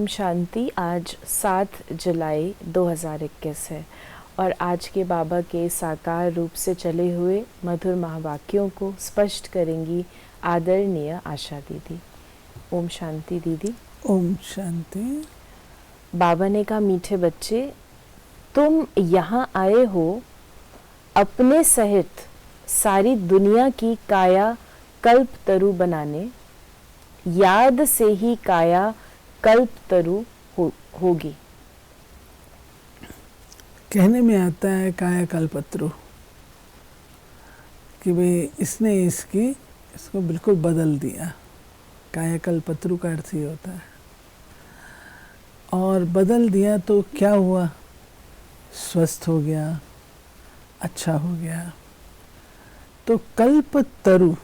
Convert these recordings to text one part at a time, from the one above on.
ओम शांति। आज 7 जुलाई 2021 है और आज के बाबा के साकार रूप से चले हुए मधुर महावाक्यों को स्पष्ट करेंगी आदरणीय आशा दीदी। ओम शांति दीदी। ओम शांति। बाबा ने कहा, मीठे बच्चे, तुम यहाँ आए हो अपने सहित सारी दुनिया की काया कल्प तरु बनाने। याद से ही काया कल्प तरु होगी। कहने में आता है काया कल्पत्रु कि भाई इसने इसको बिल्कुल बदल दिया। काया कल्पत्रु का अर्थ ही होता है। और बदल दिया तो क्या हुआ? स्वस्थ हो गया, अच्छा हो गया। तो कल्प तरु,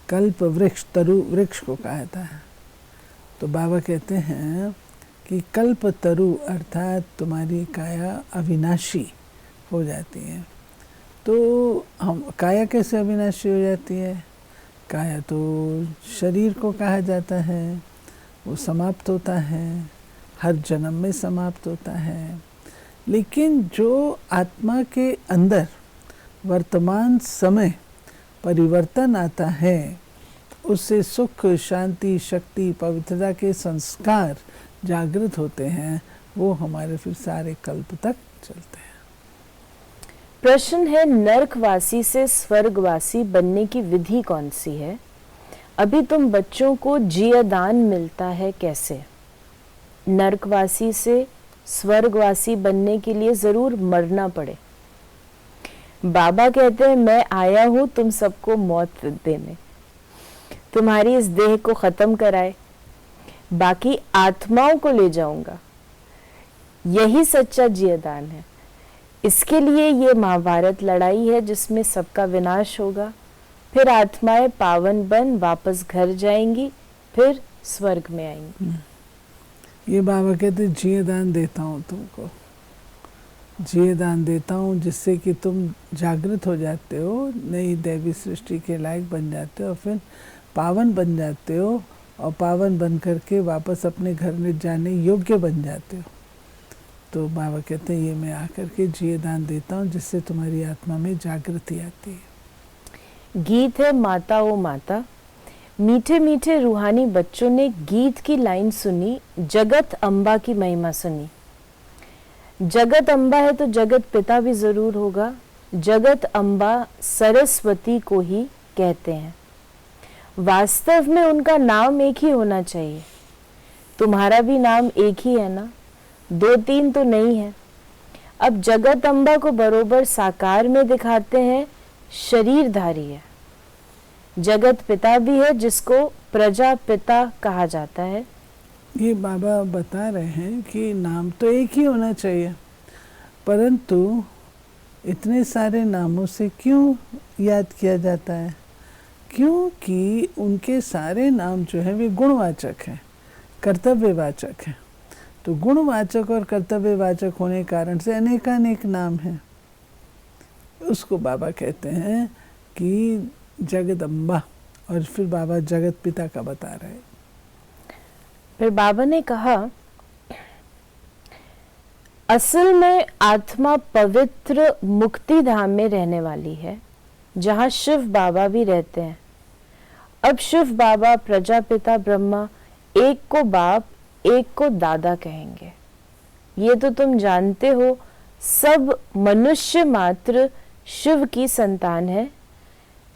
कल्प वृक्ष, तरु वृक्ष को कहा जाता है। तो बाबा कहते हैं कि कल्प तरु अर्थात तुम्हारी काया अविनाशी हो जाती है। तो हम काया कैसे अविनाशी हो जाती है? काया तो शरीर को कहा जाता है, वो समाप्त होता है, हर जन्म में समाप्त होता है। लेकिन जो आत्मा के अंदर वर्तमान समय परिवर्तन आता है, उससे सुख, शांति, शक्ति, पवित्रता के संस्कार जागृत होते हैं। वो हमारे फिर सारे कल्प तक चलते हैं। प्रश्न है, नरकवासी से स्वर्गवासी बनने की विधि कौन सी है? अभी तुम बच्चों को जियादान मिलता है, कैसे? नरकवासी से स्वर्गवासी बनने के लिए जरूर मरना पड़े। बाबा कहते हैं, मैं आया हूं तुम सबको मौत देने, तुम्हारी इस देह को खत्म कराए, बाकी आत्माओं को ले जाऊंगा। यही सच्चा जियादान है। इसके लिए ये महाभारत लड़ाई है जिसमें सबका विनाश होगा। फिर आत्माएं पावन बन वापस घर जाएंगी, फिर स्वर्ग में आएंगी। ये बाबा कहते जियादान देता हूँ तुमको, जियादान देता हूँ जिससे कि तुम जागृत हो जाते हो, नई दैवी सृष्टि के लायक बन जाते हो, फिर पावन बन जाते हो और पावन बन करके वापस अपने घर में जाने योग्य बन जाते हो। तो बाबा कहते हैं ये मैं आकर के जियादान देता हूँ जिससे तुम्हारी आत्मा में जागृति आती है। गीत है माता ओ माता। मीठे मीठे रूहानी बच्चों ने गीत की लाइन सुनी, जगत अम्बा की महिमा सुनी। जगत अम्बा है तो जगत पिता भी जरूर होगा। जगत अम्बा सरस्वती को ही कहते हैं। वास्तव में उनका नाम एक ही होना चाहिए। तुम्हारा भी नाम एक ही है ना, 2-3 तो नहीं है। अब जगत अम्बा को बरोबर साकार में दिखाते हैं, शरीरधारी है। जगत पिता भी है जिसको प्रजापिता कहा जाता है। ये बाबा बता रहे हैं कि नाम तो एक ही होना चाहिए, परंतु इतने सारे नामों से क्यों याद किया जाता है? क्योंकि उनके सारे नाम जो है वे गुणवाचक हैं, कर्तव्यवाचक हैं। तो गुणवाचक और कर्तव्यवाचक होने के कारण से अनेकानेक नाम हैं। उसको बाबा कहते हैं कि जगदम्बा, और फिर बाबा जगत पिता का बता रहे हैं। फिर बाबा ने कहा, असल में आत्मा पवित्र मुक्ति धाम में रहने वाली है, जहाँ शिव बाबा भी रहते हैं। अब शिव बाबा प्रजापिता ब्रह्मा एक को बाप एक को दादा कहेंगे। ये तो तुम जानते हो, सब मनुष्य मात्र शिव की संतान है।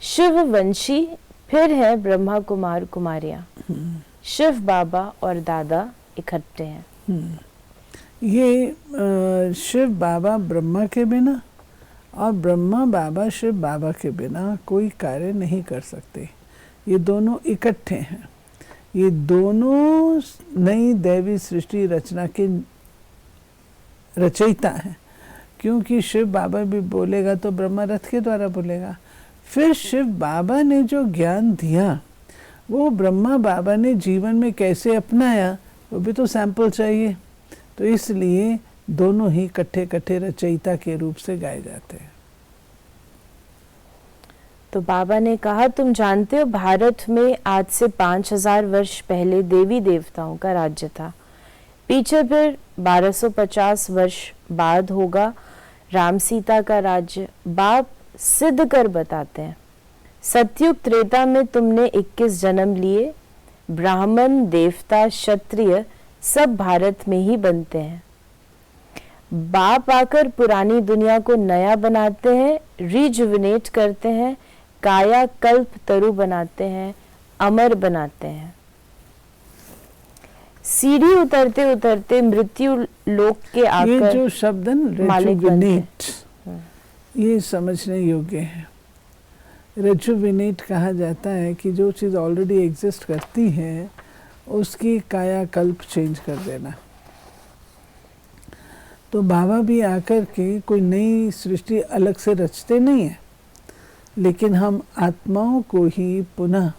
शिव वंशी फिर है ब्रह्मा कुमार कुमारियां। शिव बाबा और दादा इकट्ठे हैं। ये शिव बाबा ब्रह्मा के बिना और ब्रह्मा बाबा शिव बाबा के बिना कोई कार्य नहीं कर सकते। ये दोनों इकट्ठे हैं। ये दोनों नई दैवी सृष्टि रचना के रचयिता हैं। क्योंकि शिव बाबा भी बोलेगा तो ब्रह्मा रथ के द्वारा बोलेगा। फिर शिव बाबा ने जो ज्ञान दिया वो ब्रह्मा बाबा ने जीवन में कैसे अपनाया, वो भी तो सैंपल चाहिए। तो इसलिए दोनों ही इकट्ठे इकट्ठे रचयिता के रूप से गाए जाते हैं। तो बाबा ने कहा, तुम जानते हो भारत में आज से 5000 वर्ष पहले देवी देवताओं का राज्य था। पीछे फिर 1250 वर्ष बाद होगा राम सीता का राज्य। बाप सिद्ध कर बताते हैं, सतयुग त्रेता में तुमने 21 जन्म लिए। ब्राह्मण, देवता, क्षत्रिय सब भारत में ही बनते हैं। बाप आकर पुरानी दुनिया को नया बनाते हैं, रिजुविनेट करते हैं, काया कल्प तरु बनाते हैं, अमर बनाते हैं। सीढ़ी उतरते उतरते मृत्यु लोक के आकर ये जो शब्द है ना मालिक बनते हैं। रेजुविनेट, ये समझने योग्य है। रेजुविनेट कहा जाता है कि जो चीज़ ऑलरेडी एग्जिस्ट करती है उसकी कायाकल्प चेंज कर देना। तो बाबा भी आकर के कोई नई सृष्टि अलग से रचते नहीं है, लेकिन हम आत्माओं को ही पुनः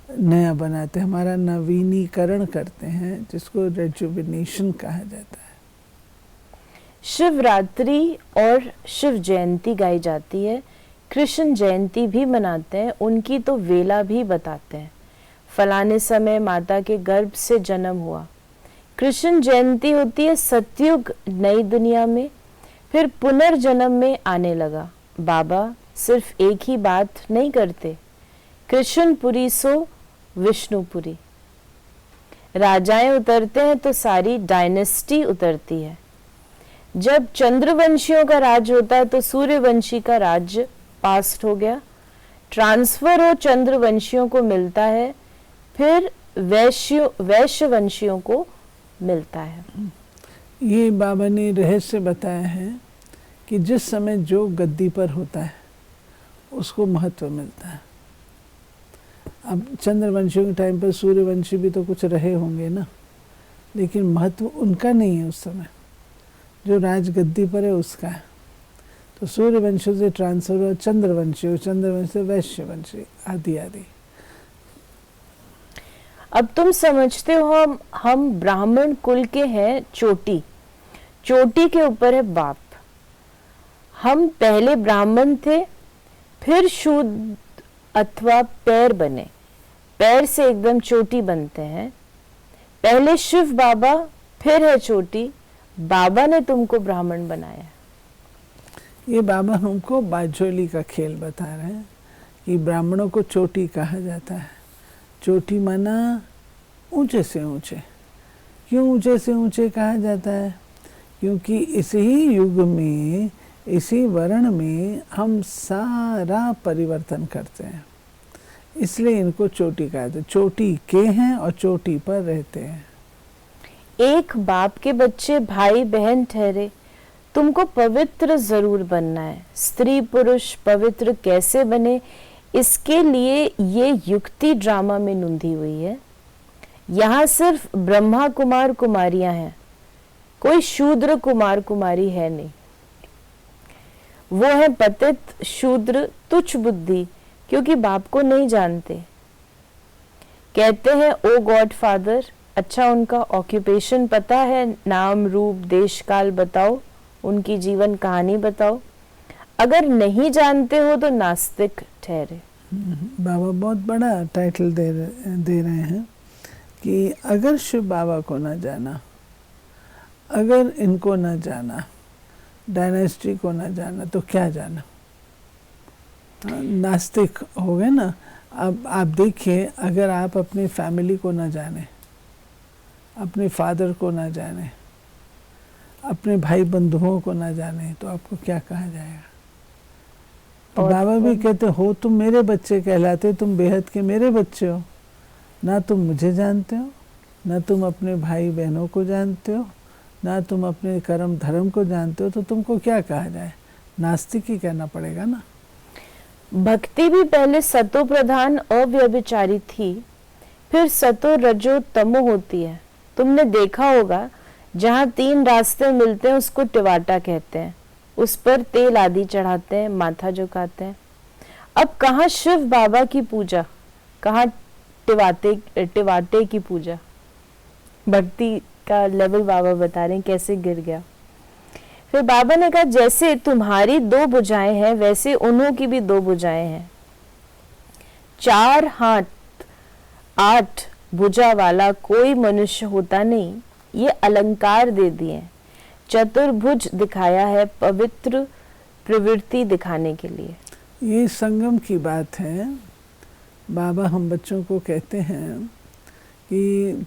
नया बनाते हैं, हमारा नवीनीकरण करते हैं, जिसको रेजुविनेशन कहा जाता है। शिवरात्रि और शिव जयंती गाई जाती है, कृष्ण जयंती भी मनाते हैं, उनकी तो वेला भी बताते हैं। फलाने समय माता के गर्भ से जन्म हुआ। कृष्ण जयंती होती है सतयुग नई दुनिया में, फिर पुनर्जन्म में आने लगा। बाबा सिर्फ एक ही बात नहीं करते, कृष्णपुरी सो विष्णुपुरी। राजाएं उतरते हैं तो सारी डायनेस्टी उतरती है। जब चंद्रवंशियों का राज होता है तो सूर्यवंशी का राज्य पास्ट हो गया, ट्रांसफर हो चंद्रवंशियों को मिलता है, फिर वैश्यवंशियों को मिलता है। ये बाबा ने रहस्य बताया है कि जिस समय जो गद्दी पर होता है उसको महत्व मिलता है। अब चंद्रवंशियों के टाइम पर सूर्यवंशी भी तो कुछ रहे होंगे ना, लेकिन महत्व उनका नहीं है उस समय, जो राजगद्दी पर है उसका है। तो सूर्यवंशियों से ट्रांसफर हुआ चंद्रवंशी, चंद्रवंश से वैश्यवंशी, आदि आदि। अब तुम समझते हो हम ब्राह्मण कुल के हैं, चोटी, चोटी के ऊपर है बाप। हम पहले ब्राह्मण थे, फिर शूद्र अथवा पैर बने, पैर से एकदम चोटी बनते हैं। पहले शिव बाबा, फिर है चोटी। बाबा ने तुमको ब्राह्मण बनाया। ये बाबा हमको बाजोली का खेल बता रहे हैं कि ब्राह्मणों को चोटी कहा जाता है। चोटी माना ऊंचे से ऊंचे। क्यों ऊंचे से ऊंचे कहा जाता है? क्योंकि इसी युग में, इसी वर्ण में हम सारा परिवर्तन करते हैं, इसलिए इनको चोटी कहा जाता है। चोटी के हैं और चोटी पर रहते हैं। एक बाप के बच्चे भाई बहन ठहरे, तुमको पवित्र जरूर बनना है। स्त्री पुरुष पवित्र कैसे बने, इसके लिए ये युक्ति ड्रामा में नूंधी हुई है। यहाँ सिर्फ ब्रह्मा कुमार कुमारियां हैं, कोई शूद्र कुमार कुमारी है नहीं। वो है पतित शूद्र तुच्छ बुद्धि, क्योंकि बाप को नहीं जानते। कहते हैं ओ गॉड फादर, अच्छा उनका ऑक्यूपेशन पता है, नाम रूप देश काल बताओ, उनकी जीवन कहानी बताओ। अगर नहीं जानते हो तो नास्तिक ठहरे। बाबा बहुत बड़ा टाइटल दे रहे हैं कि अगर शिव बाबा को ना जाना, अगर इनको ना जाना, डायनेस्टी को ना जाना, तो क्या जाना? नास्तिक हो गए ना। अब आप देखिए, अगर आप अपनी फैमिली को ना जाने, अपने फादर को ना जाने, अपने भाई बंधुओं को ना जाने, तो आपको क्या कहा जाएगा? तो बाबा भी कहते हो तुम मेरे बच्चे कहलाते, तुम बेहद के मेरे बच्चे हो। ना तुम मुझे जानते हो, ना तुम अपने भाई बहनों को जानते हो, ना तुम अपने कर्म धर्म को जानते हो, तो तुमको क्या कहा जाए? नास्तिक ही कहना पड़ेगा ना। भक्ति भी पहले सतो प्रधान अव्यभिचारी थी, फिर सतो रजो तमो होती है। तुमने देखा होगा जहाँ 3 रास्ते मिलते हैं उसको टिवाटा कहते हैं, उस पर तेल आदि चढ़ाते हैं, माथा झुकाते हैं। अब कहाँ शिव बाबा की पूजा, कहाँ टिवाटे की पूजा। भक्ति का लेवल बाबा बता रहे हैं कैसे गिर गया। फिर बाबा ने कहा जैसे तुम्हारी 2 भुजाएं हैं वैसे उन्हों की भी 2 भुजाएं हैं। 4 हाथ 8 भुजा वाला कोई मनुष्य होता नहीं, ये अलंकार दे दिए। चतुर्भुज दिखाया है पवित्र प्रवृत्ति दिखाने के लिए। ये संगम की बात है। बाबा हम बच्चों को कहते हैं कि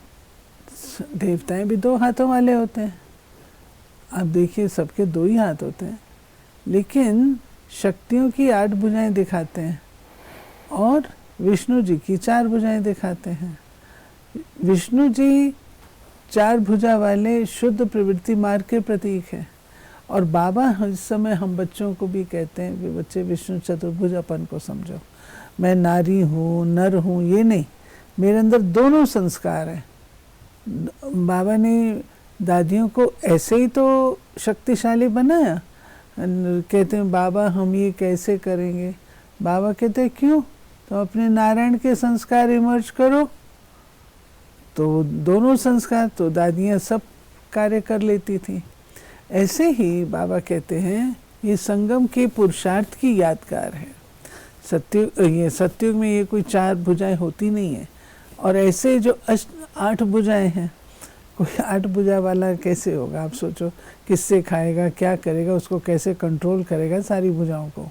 देवताएं भी 2 हाथों वाले होते हैं। आप देखिए सबके 2 ही हाथ होते हैं, लेकिन शक्तियों की 8 भुजाएं दिखाते हैं और विष्णु जी की 4 भुजाएं दिखाते हैं। विष्णु जी 4 भुजा वाले शुद्ध प्रवृत्ति मार्ग के प्रतीक है। और बाबा इस समय हम बच्चों को भी कहते हैं कि बच्चे विष्णु चतुर्भुज अपन को समझो। मैं नारी हूँ नर हूँ ये नहीं, मेरे अंदर दोनों संस्कार हैं। बाबा ने दादियों को ऐसे ही तो शक्तिशाली बनाया। कहते हैं बाबा हम ये कैसे करेंगे, बाबा कहते हैं क्यों, तो अपने नारायण के संस्कार इमर्ज करो। तो दोनों संस्कार, तो दादियाँ सब कार्य कर लेती थी। ऐसे ही बाबा कहते हैं ये संगम के पुरुषार्थ की यादगार है। सत्युग में ये कोई 4 भुजाएं होती नहीं है। और ऐसे जो 8 भुजाएं हैं, कोई 8 भुजा वाला कैसे होगा? आप सोचो किससे खाएगा, क्या करेगा, उसको कैसे कंट्रोल करेगा सारी भुजाओं को।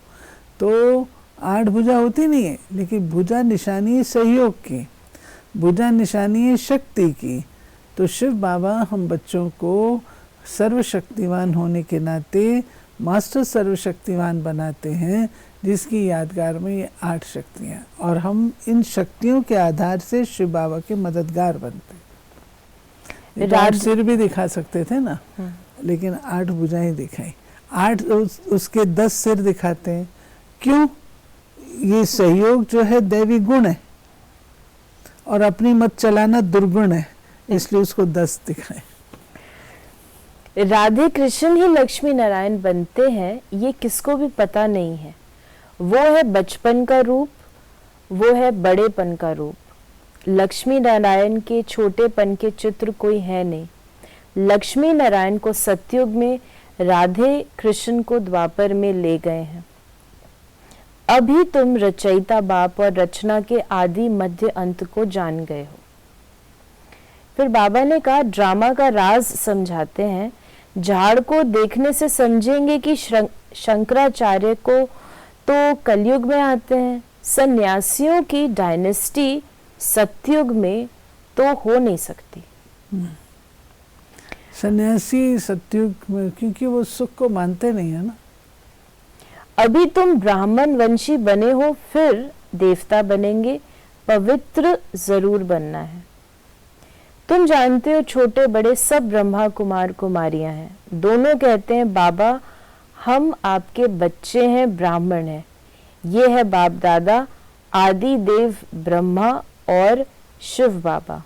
तो 8 भुजा होती नहीं है, लेकिन भुजा निशानी है सहयोग की, भुजा निशानी है शक्ति की। तो शिव बाबा हम बच्चों को सर्वशक्तिवान होने के नाते मास्टर सर्वशक्तिवान बनाते हैं, जिसकी यादगार में ये 8 शक्तियाँ, और हम इन शक्तियों के आधार से शिव बाबा के मददगार बनते हैं। 8 सिर भी दिखा सकते थे ना, लेकिन 8 भुजाएं दिखाई। 8 उसके 10 सिर दिखाते हैं। क्यों? ये सहयोग जो है दैवी गुण है और अपनी मत चलाना दुर्गुण है, इसलिए उसको 10 दिखाए। राधे कृष्ण ही लक्ष्मी नारायण बनते हैं, ये किसको भी पता नहीं है। वो है बचपन का रूप, वो है बड़ेपन का रूप। लक्ष्मी नारायण के छोटेपन के चित्र कोई है नहीं। लक्ष्मी नारायण को सतयुग में, राधे कृष्ण को द्वापर में ले गए हैं। अभी तुम रचयिता बाप और रचना के आदि मध्य अंत को जान गए हो। फिर बाबा ने कहा ड्रामा का राज समझाते हैं। झाड़ को देखने से समझेंगे कि शंकराचार्य को तो कलयुग में आते हैं। सन्यासियों की डायनेस्टी सतयुग में तो हो नहीं सकती। सन्यासी सतयुग में, क्योंकि वो सुख को मानते नहीं है ना। अभी तुम ब्राह्मण वंशी बने हो, फिर देवता बनेंगे। पवित्र जरूर बनना है। तुम जानते हो छोटे बड़े सब ब्रह्मा कुमार कुमारियां हैं। दोनों कहते हैं बाबा हम आपके बच्चे हैं, ब्राह्मण हैं। ये है बाप दादा आदि देव ब्रह्मा और शिव बाबा।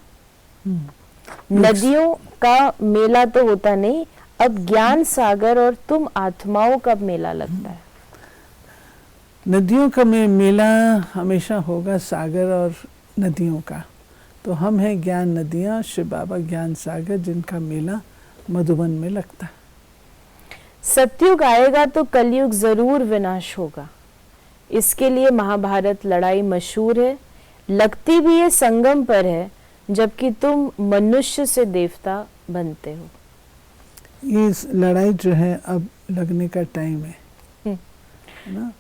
नदियों का मेला तो होता नहीं, अब ज्ञान सागर और तुम आत्माओं का मेला लगता है। नदियों का मेला हमेशा होगा, सागर और नदियों का। तो हम हैं ज्ञान नदियाँ, शिव बाबा ज्ञान सागर, जिनका मेला मधुबन में लगता है। सतयुग आएगा तो कलयुग जरूर विनाश होगा। इसके लिए महाभारत लड़ाई मशहूर है। लगती भी ये संगम पर है, जबकि तुम मनुष्य से देवता बनते हो। ये लड़ाई जो है अब लगने का टाइम है ना,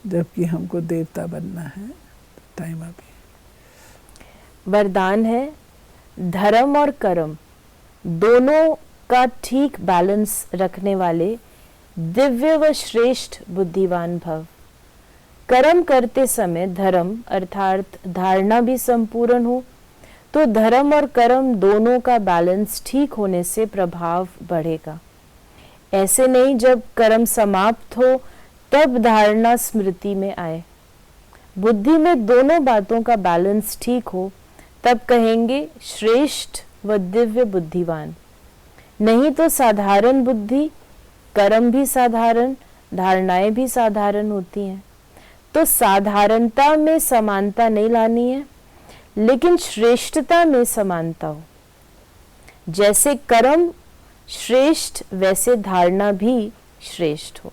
जबकि हमको देवता बनना है। टाइम अभी। वरदान है धर्म और कर्म दोनों का ठीक बैलेंस रखने वाले दिव्य व श्रेष्ठ बुद्धिवान भव। कर्म करते समय धर्म अर्थात धारणा भी संपूर्ण हो, तो धर्म और कर्म दोनों का बैलेंस ठीक होने से प्रभाव बढ़ेगा। ऐसे नहीं जब कर्म समाप्त हो तब धारणा स्मृति में आए। बुद्धि में दोनों बातों का बैलेंस ठीक हो तब कहेंगे श्रेष्ठ व दिव्य बुद्धिवान। नहीं तो साधारण बुद्धि, कर्म भी साधारण, धारणाएं भी साधारण होती हैं। तो साधारणता में समानता नहीं लानी है, लेकिन श्रेष्ठता में समानता हो। जैसे कर्म श्रेष्ठ वैसे धारणा भी श्रेष्ठ हो।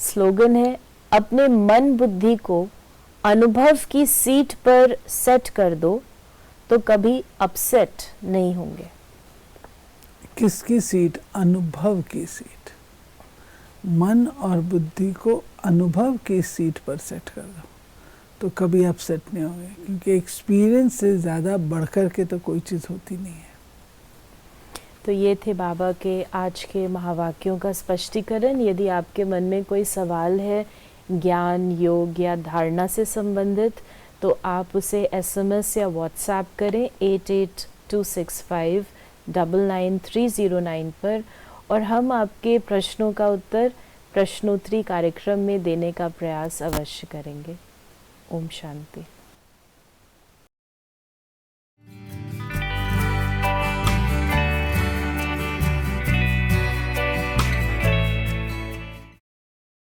स्लोगन है अपने मन बुद्धि को अनुभव की सीट पर सेट कर दो, तो कभी अपसेट नहीं होंगे। किसकी सीट? अनुभव की सीट। मन और बुद्धि को अनुभव की सीट पर सेट कर दो तो कभी अपसेट नहीं होंगे, क्योंकि एक्सपीरियंस से ज़्यादा बढ़कर के तो कोई चीज़ होती नहीं है। तो ये थे बाबा के आज के महावाक्यों का स्पष्टीकरण। यदि आपके मन में कोई सवाल है ज्ञान, योग या धारणा से संबंधित, तो आप उसे SMS या WhatsApp करें 8826599309 पर, और हम आपके प्रश्नों का उत्तर प्रश्नोत्तरी कार्यक्रम में देने का प्रयास अवश्य करेंगे। ओम शांति।